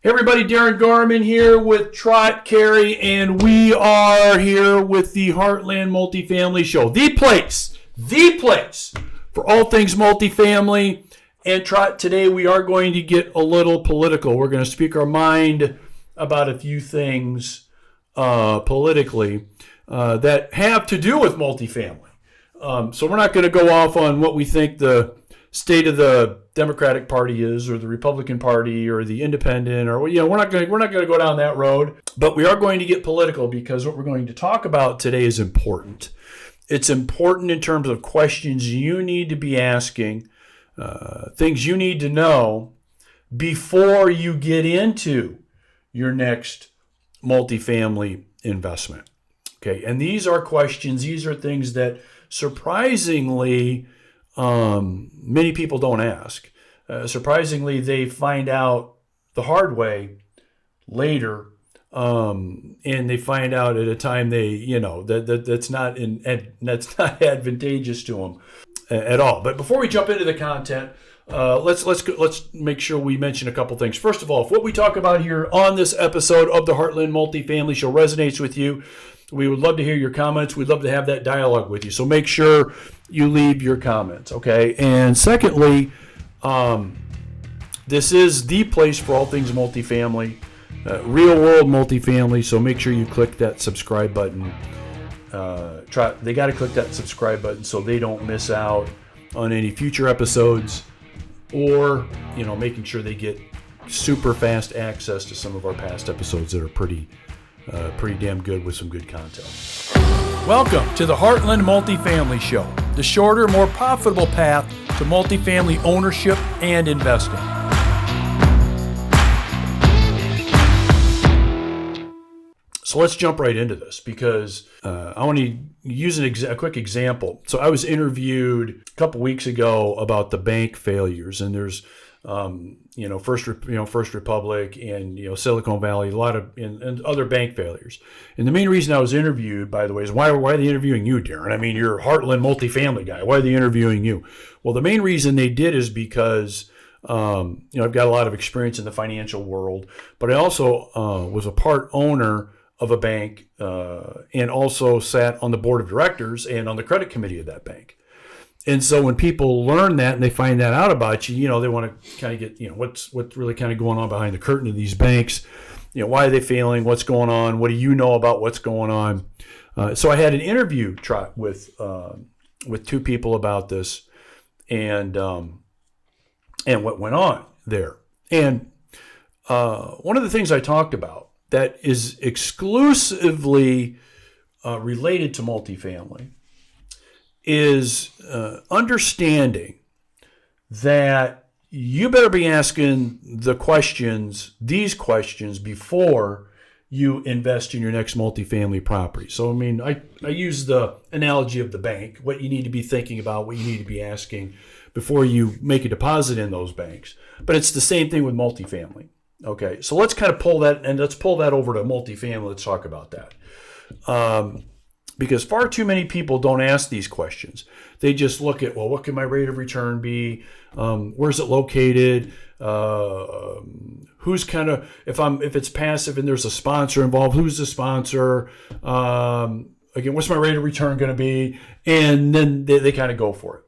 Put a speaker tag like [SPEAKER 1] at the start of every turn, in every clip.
[SPEAKER 1] Hey everybody, Darren Garman here with Trot Carey, and we are here with the Heartland Multifamily Show. The place for all things multifamily. And Trot, today we are going to get a little political. We're going to speak our mind about a few things politically that have to do with multifamily. So we're not going to go off on what we think the state of the Democratic Party is, or the Republican Party, or the Independent, or we're not going to go down that road. But we are going to get political because what we're going to talk about today is important. It's important in terms of questions you need to be asking, things you need to know before you get into your next multifamily investment. Okay, and these are questions. These are things that surprisingly many people don't ask. Surprisingly, they find out the hard way later, and they find out at a time that's not advantageous to them at all. But before we jump into the content, let's make sure we mention a couple things. First of all, if what we talk about here on this episode of the Heartland Multifamily Show resonates with you, we would love to hear your comments. We'd love to have that dialogue with you. So make sure you leave your comments, okay? And secondly, this is the place for all things multifamily, real world multifamily. So make sure you click that subscribe button. They got to click that subscribe button so they don't miss out on any future episodes, or making sure they get super fast access to some of our past episodes that are pretty damn good with some good content. Welcome to the Heartland Multifamily Show, the shorter, more profitable path to multifamily ownership and investing. So let's jump right into this because I want to use a quick example. So I was interviewed a couple weeks ago about the bank failures, and there's First Republic and Silicon Valley, a lot of and other bank failures. And the main reason I was interviewed, by the way, is why are they interviewing you, Darren? I mean, you're a Heartland multifamily guy. Why are they interviewing you? Well, the main reason they did is because I've got a lot of experience in the financial world, but I also was a part owner of a bank and also sat on the board of directors and on the credit committee of that bank. And so when people learn that and they find that out about you, they want to kind of get, what's really kind of going on behind the curtain of these banks. Why are they failing? What's going on? What do you know about what's going on? So I had an interview with two people about this and what went on there. And one of the things I talked about that is exclusively related to multifamily is understanding that you better be asking these questions before you invest in your next multifamily property. So, I mean, I use the analogy of the bank, what you need to be thinking about, what you need to be asking before you make a deposit in those banks. But it's the same thing with multifamily. Okay, so let's kind of pull that over to multifamily. Let's talk about that. Because far too many people don't ask these questions. They just look at, well, what can my rate of return be? Where's it located? Who's kind of, if it's passive and there's a sponsor involved, who's the sponsor? Again, what's my rate of return going to be? And then they kind of go for it.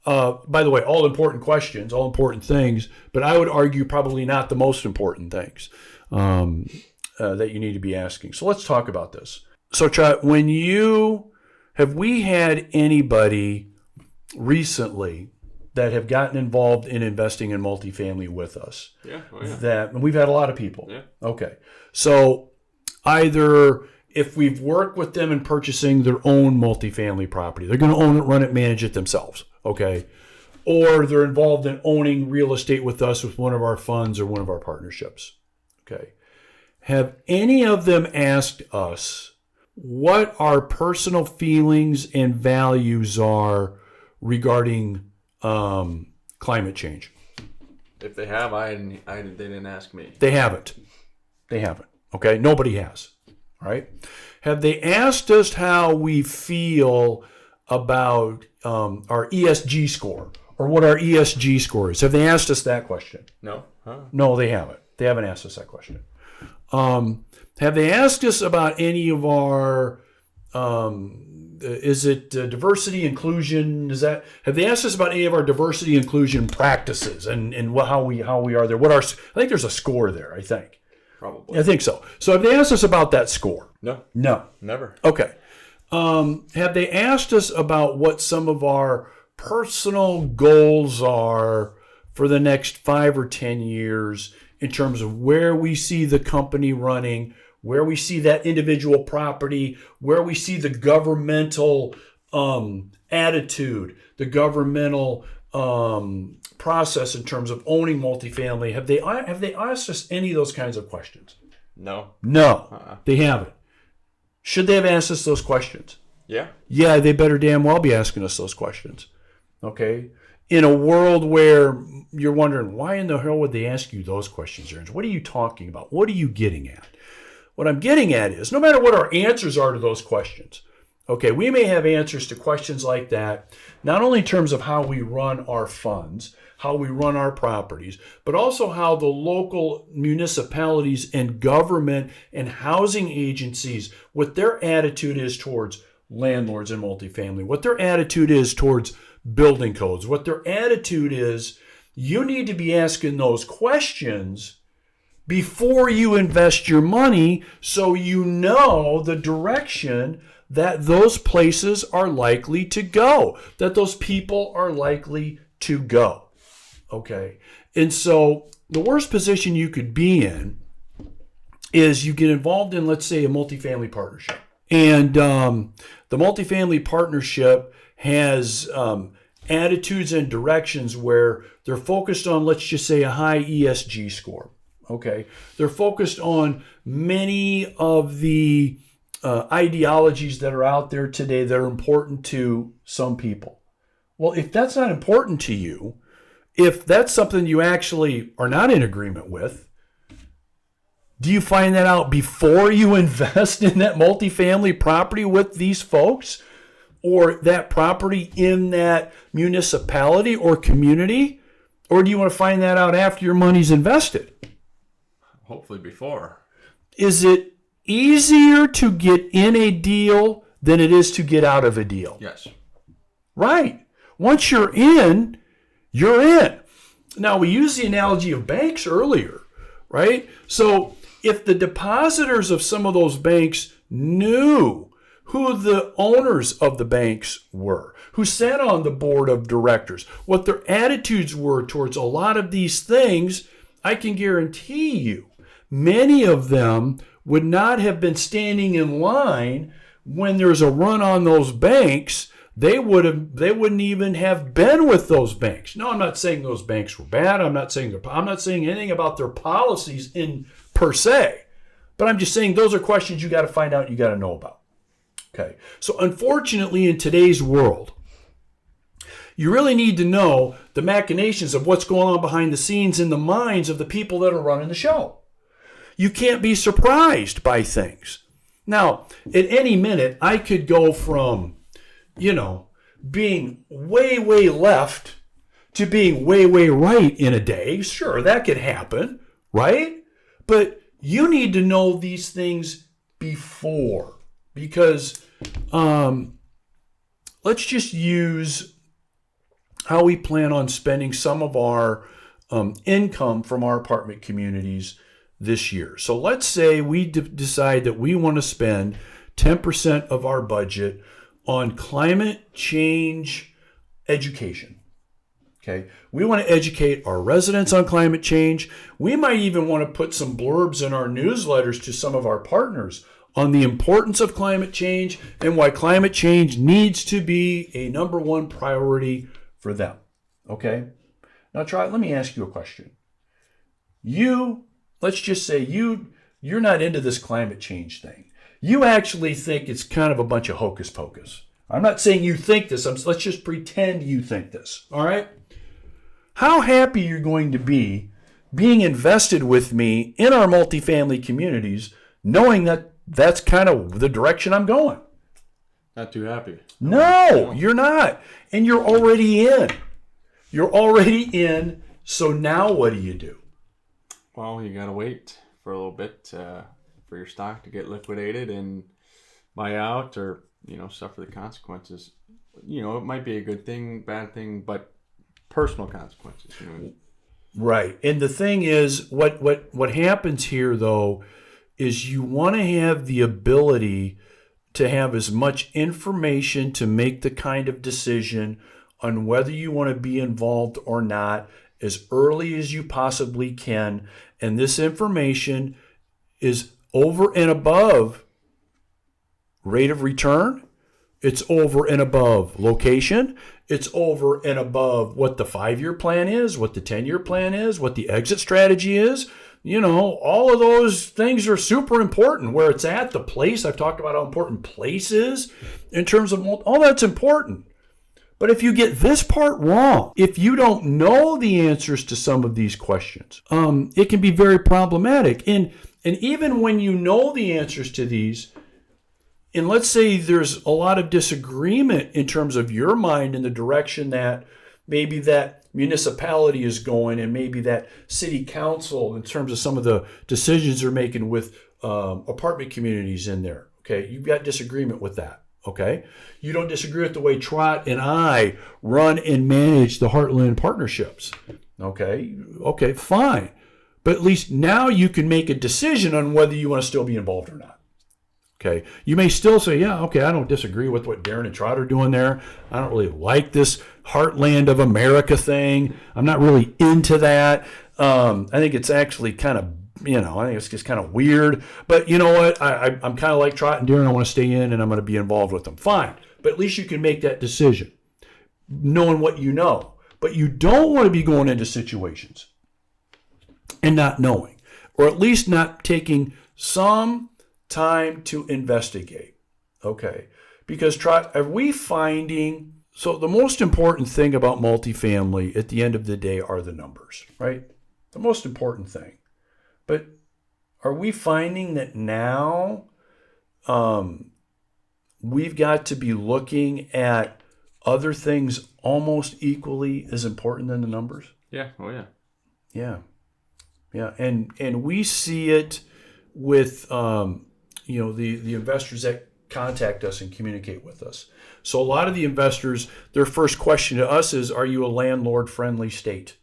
[SPEAKER 1] By the way, all important questions, all important things, but I would argue probably not the most important things that you need to be asking. So let's talk about this. So, Chad, have we had anybody recently that have gotten involved in investing in multifamily with us?
[SPEAKER 2] Yeah.
[SPEAKER 1] And we've had a lot of people.
[SPEAKER 2] Yeah.
[SPEAKER 1] Okay. So either if we've worked with them in purchasing their own multifamily property, they're going to own it, run it, manage it themselves. Okay. Or they're involved in owning real estate with us with one of our funds or one of our partnerships. Okay. Have any of them asked us what our personal feelings and values are regarding climate change?
[SPEAKER 2] If they have, they didn't ask me.
[SPEAKER 1] They haven't. Okay, nobody has. All right. Have they asked us how we feel about our ESG score or what our ESG score is? Have they asked us that question?
[SPEAKER 2] No. Huh?
[SPEAKER 1] No, they haven't. They haven't asked us that question. Have they asked us about any of our, is it diversity, inclusion? Have they asked us about any of our diversity, inclusion practices and how we are there? I think there's a score there, I think.
[SPEAKER 2] Probably.
[SPEAKER 1] I think so. So have they asked us about that score?
[SPEAKER 2] No. Never.
[SPEAKER 1] Okay. Have they asked us about what some of our personal goals are for the next 5 or 10 years in terms of where we see the company running, where we see that individual property, where we see the governmental attitude, the governmental process in terms of owning multifamily? Have they asked us any of those kinds of questions?
[SPEAKER 2] No.
[SPEAKER 1] They haven't. Should they have asked us those questions?
[SPEAKER 2] Yeah.
[SPEAKER 1] Yeah, they better damn well be asking us those questions. Okay? In a world where you're wondering, why in the hell would they ask you those questions, Aaron? What are you talking about? What are you getting at? What I'm getting at is, no matter what our answers are to those questions, okay, we may have answers to questions like that, not only in terms of how we run our funds, how we run our properties, but also how the local municipalities and government and housing agencies, what their attitude is towards landlords and multifamily, what their attitude is towards building codes, what their attitude is. You need to be asking those questions before you invest your money, so you know the direction that those places are likely to go, that those people are likely to go. Okay? And so the worst position you could be in is you get involved in, let's say, a multifamily partnership. And the multifamily partnership has attitudes and directions where they're focused on, let's just say, a high ESG score. Okay, they're focused on many of the ideologies that are out there today that are important to some people. Well, if that's not important to you, if that's something you actually are not in agreement with, do you find that out before you invest in that multifamily property with these folks, or that property in that municipality or community? Or do you want to find that out after your money's invested?
[SPEAKER 2] Hopefully before.
[SPEAKER 1] Is it easier to get in a deal than it is to get out of a deal?
[SPEAKER 2] Yes.
[SPEAKER 1] Right. Once you're in, you're in. Now, we used the analogy of banks earlier, right? So if the depositors of some of those banks knew who the owners of the banks were, who sat on the board of directors, what their attitudes were towards a lot of these things, I can guarantee you, many of them would not have been standing in line when there's a run on those banks. They wouldn't even have been with those banks. No, I'm not saying those banks were bad. I'm not saying anything about their policies in per se. But I'm just saying those are questions you got to find out, you got to know about. Okay. So unfortunately, in today's world, you really need to know the machinations of what's going on behind the scenes in the minds of the people that are running the show. You can't be surprised by things. Now, at any minute, I could go from, being way, way left to being way, way right in a day. Sure, that could happen, right? But you need to know these things before, because let's just use how we plan on spending some of our income from our apartment communities this year. So let's say we decide that we want to spend 10% of our budget on climate change education. Okay, we want to educate our residents on climate change. We might even want to put some blurbs in our newsletters to some of our partners on the importance of climate change and why climate change needs to be a number one priority for them. Okay, now let me ask you a question. Let's just say you're not into this climate change thing. You actually think it's kind of a bunch of hocus pocus. I'm not saying you think this. Let's just pretend you think this. All right? How happy you're going to be being invested with me in our multifamily communities, knowing that that's kind of the direction I'm going.
[SPEAKER 2] Not too happy.
[SPEAKER 1] No, you're not. And you're already in. You're already in. So now what do?
[SPEAKER 2] Well, you got to wait for a little bit for your stock to get liquidated and buy out, or suffer the consequences. It might be a good thing, bad thing, but personal consequences.
[SPEAKER 1] Right. And the thing is, what happens here though is you want to have the ability to have as much information to make the kind of decision on whether you want to be involved or not as early as you possibly can. And this information is over and above rate of return. It's over and above location. It's over and above what the 5-year plan is, what the 10-year plan is, what the exit strategy is. All of those things are super important. Where it's at, the place, I've talked about how important place is in terms of all that's important. But if you get this part wrong, if you don't know the answers to some of these questions, it can be very problematic. And even when you know the answers to these, and let's say there's a lot of disagreement in terms of your mind in the direction that maybe that municipality is going, and maybe that city council in terms of some of the decisions they're making with apartment communities in there. Okay, you've got disagreement with that. Okay, you don't disagree with the way Trot and I run and manage the Heartland partnerships. Okay, fine. But at least now you can make a decision on whether you want to still be involved or not. Okay, you may still say, yeah, okay, I don't disagree with what Darren and Trot are doing there. I don't really like this Heartland of America thing. I'm not really into that. I think it's actually kind of, I think it's just kind of weird. But you know what? I'm kind of like Trot and Darren. I want to stay in and I'm going to be involved with them. Fine. But at least you can make that decision, knowing what you know. But you don't want to be going into situations and not knowing, or at least not taking some time to investigate. Okay. Because Trot, are we finding, so the most important thing about multifamily at the end of the day are the numbers, right? The most important thing. But are we finding that now we've got to be looking at other things almost equally as important than the numbers?
[SPEAKER 2] Yeah. Oh, yeah.
[SPEAKER 1] Yeah. Yeah. And we see it with, the investors that contact us and communicate with us. So a lot of the investors, their first question to us is, are you a landlord-friendly state?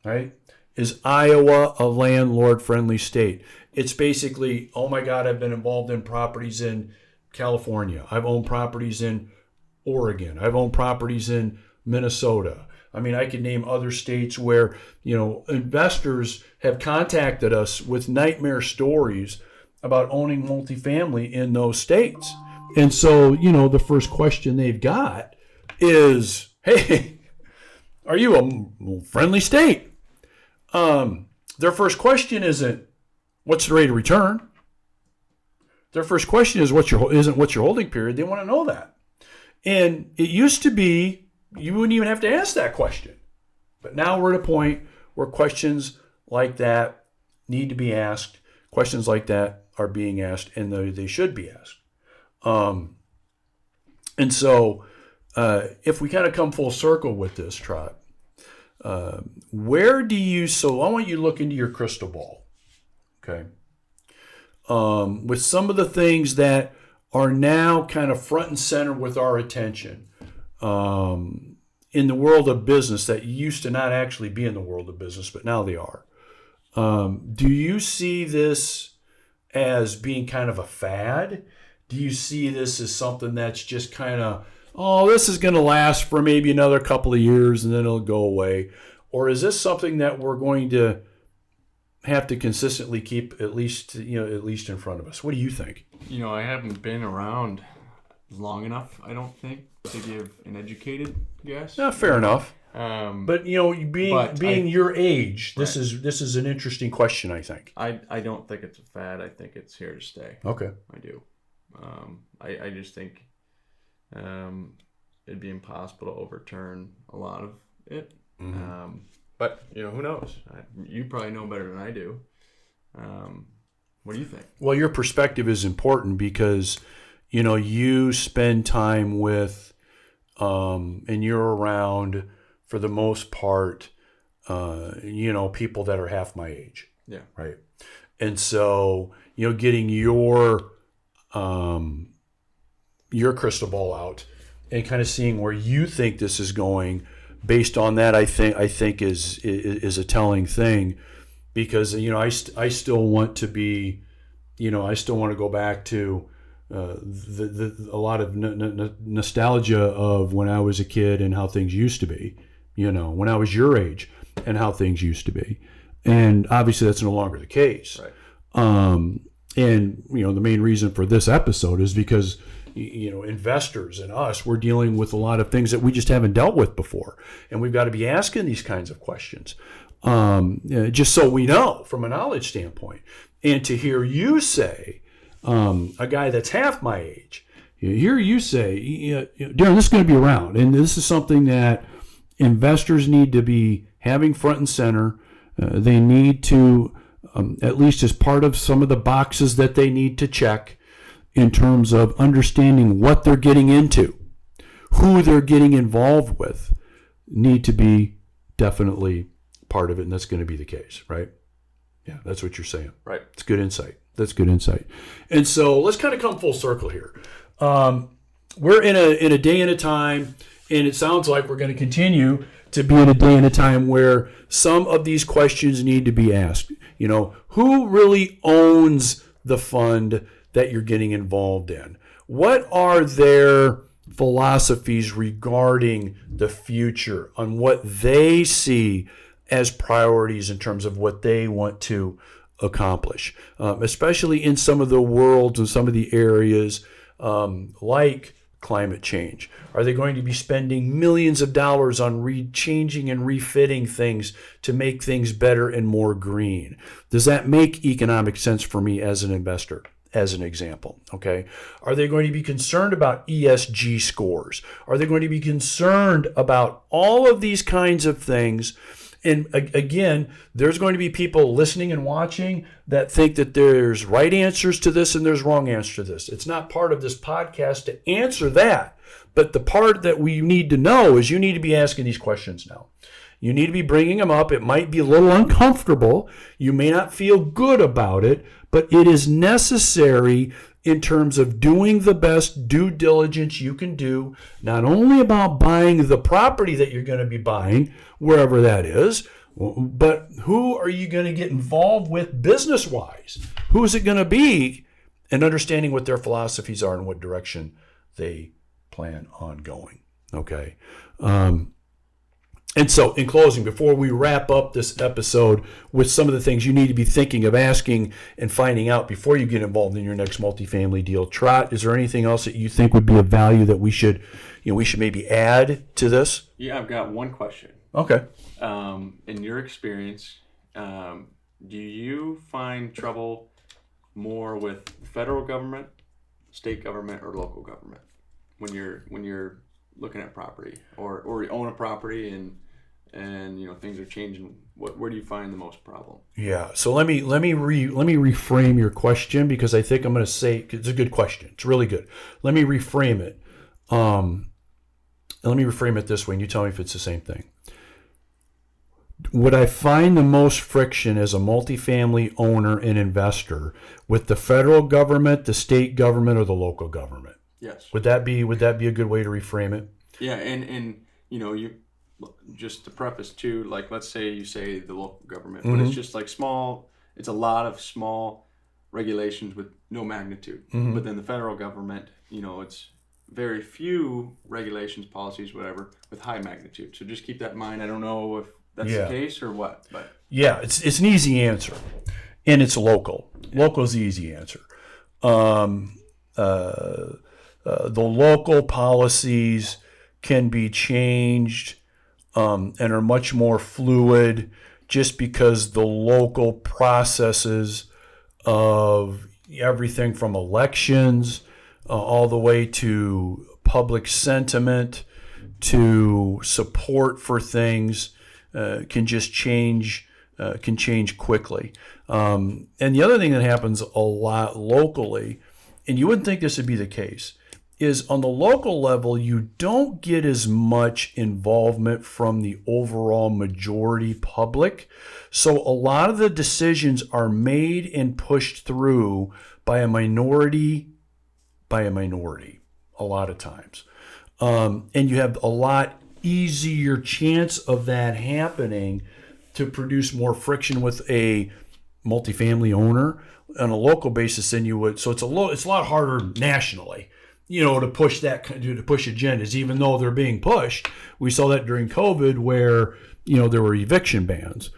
[SPEAKER 1] Right? Is Iowa a landlord-friendly state? It's basically, oh my God, I've been involved in properties in California. I've owned properties in Oregon. I've owned properties in Minnesota. I mean, I could name other states where, investors have contacted us with nightmare stories about owning multifamily in those states. And so, the first question they've got is, hey, are you a friendly state? Their first question isn't, what's the rate of return? Their first question is, what's your holding period? They want to know that. And it used to be, you wouldn't even have to ask that question. But now we're at a point where questions like that need to be asked. Questions like that are being asked, and they should be asked. And so if we kind of come full circle with this, Trot, so I want you to look into your crystal ball, okay? With some of the things that are now kind of front and center with our attention in the world of business that used to not actually be in the world of business, but now they are. Do you see this as being kind of a fad? Do you see this as something that's just kind of, this is going to last for maybe another couple of years and then it'll go away? Or is this something that we're going to have to consistently keep at least in front of us? What do you think?
[SPEAKER 2] I haven't been around long enough, I don't think, to give an educated guess.
[SPEAKER 1] Yeah, fair enough. But being your age, this is an interesting question, I think.
[SPEAKER 2] I don't think it's a fad. I think it's here to stay.
[SPEAKER 1] Okay.
[SPEAKER 2] I do. I just think it'd be impossible to overturn a lot of it. Mm-hmm. But who knows? You probably know better than I do. What do you think?
[SPEAKER 1] Well, your perspective is important because you spend time with and you're around, for the most part, people that are half my age.
[SPEAKER 2] Yeah.
[SPEAKER 1] Right. And so, getting your crystal ball out and kind of seeing where you think this is going based on that, I think is a telling thing, because, I still want to be, I still want to go back to a lot of nostalgia of when I was a kid and how things used to be, when I was your age and how things used to be. And obviously that's no longer the case.
[SPEAKER 2] Right.
[SPEAKER 1] And, the main reason for this episode is because, investors and us, we're dealing with a lot of things that we just haven't dealt with before. And we've got to be asking these kinds of questions, just so we know from a knowledge standpoint. And to hear you say, a guy that's half my age, hear you say, Darren, this is going to be around. And this is something that investors need to be having front and center. They need to, at least as part of some of the boxes that they need to check in terms of understanding what they're getting into, who they're getting involved with, need to be definitely part of it. And that's going to be the case, right? Yeah, that's what you're saying.
[SPEAKER 2] Right.
[SPEAKER 1] It's good insight. That's good insight. And so let's kind of come full circle here. We're in a day and a time, and it sounds like we're going to continue to be in a day and a time where some of these questions need to be asked. Who really owns the fund that you're getting involved in? What are their philosophies regarding the future, on what they see as priorities in terms of what they want to accomplish, especially in some of the worlds and some of the areas like climate change? Are they going to be spending millions of dollars on changing and refitting things to make things better and more green? Does that make economic sense for me as an investor, as an example? Okay. Are they going to be concerned about ESG scores? Are they going to be concerned about all of these kinds of things? And again, there's going to be people listening and watching that think that there's right answers to this and there's wrong answers to this. It's not part of this podcast to answer that. But the part that we need to know is you need to be asking these questions now. You need to be bringing them up. It might be a little uncomfortable. You may not feel good about it, but it is necessary in terms of doing the best due diligence you can do, not only about buying the property that you're going to be buying, wherever that is, but who are you going to get involved with business-wise? Who is it going to be? And understanding what their philosophies are and what direction they plan on going. Okay. And so, in closing, before we wrap up this episode with some of the things you need to be thinking of asking and finding out before you get involved in your next multifamily deal, Trot, is there anything else that you think would be of value that we should maybe add to this?
[SPEAKER 2] Yeah, I've got one question.
[SPEAKER 1] Okay.
[SPEAKER 2] In your experience, do you find trouble more with federal government, state government, or local government when you're looking at property, or you own a property and things are changing? Where do you find the most problem? Yeah.
[SPEAKER 1] So let me reframe your question, because I think I'm going to say it's a good question. It's really good. Let me reframe it. Let me reframe it this way, and you tell me if it's the same thing. Would I find the most friction as a multifamily owner and investor with the federal government, the state government, or the local government?
[SPEAKER 2] Yes.
[SPEAKER 1] Would that be a good way to reframe it?
[SPEAKER 2] Yeah, and you just to preface too, like let's say you say the local government, but it's just like small. It's a lot of small regulations with no magnitude. But then the federal government, it's very few regulations, policies, whatever, with high magnitude. So just keep that in mind. I don't know if that's the case or what, but
[SPEAKER 1] yeah, it's an easy answer, and it's local. Yeah. Local is the easy answer. The local policies can be changed and are much more fluid, just because the local processes of everything from elections all the way to public sentiment to support for things can just change quickly. And the other thing that happens a lot locally, and you wouldn't think this would be the case, is on the local level, you don't get as much involvement from the overall majority public. So a lot of the decisions are made and pushed through by a minority a lot of times. And you have a lot easier chance of that happening to produce more friction with a multifamily owner on a local basis than you would. So it's a lot harder nationally, to push agendas, even though they're being pushed. We saw that during COVID where, there were eviction bans,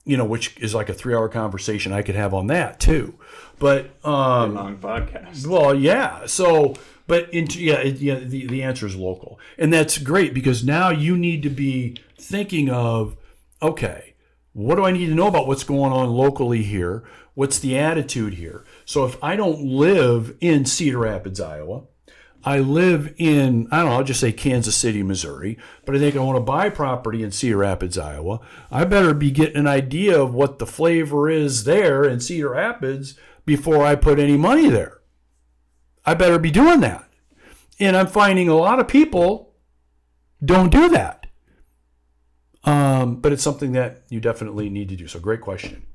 [SPEAKER 1] which is like a 3-hour conversation I could have on that too. But,
[SPEAKER 2] long podcast.
[SPEAKER 1] Well, yeah. So, but the answer is local. And that's great because now you need to be thinking of, okay, what do I need to know about what's going on locally here? What's the attitude here? So if I don't live in Cedar Rapids, Iowa, I live in, I'll just say Kansas City, Missouri, but I think I want to buy property in Cedar Rapids, Iowa, I better be getting an idea of what the flavor is there in Cedar Rapids before I put any money there. I better be doing that. And I'm finding a lot of people don't do that. But it's something that you definitely need to do. So great question.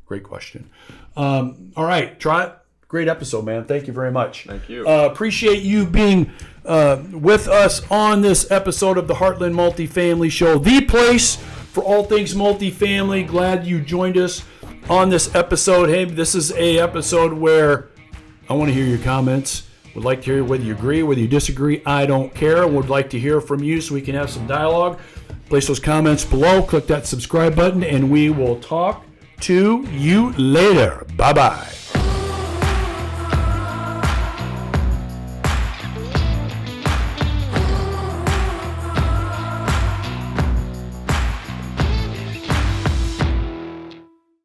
[SPEAKER 1] All right, Trot. Great episode, man. Thank you very much.
[SPEAKER 2] Thank you.
[SPEAKER 1] Appreciate you being with us on this episode of the Heartland Multifamily Show, the place for all things multifamily. Glad you joined us on this episode. Hey, this is a episode where I want to hear your comments. Would like to hear whether you agree, whether you disagree. I don't care. Would like to hear from you so we can have some dialogue. Place those comments below. Click that subscribe button, and we will talk to you later. Bye-bye.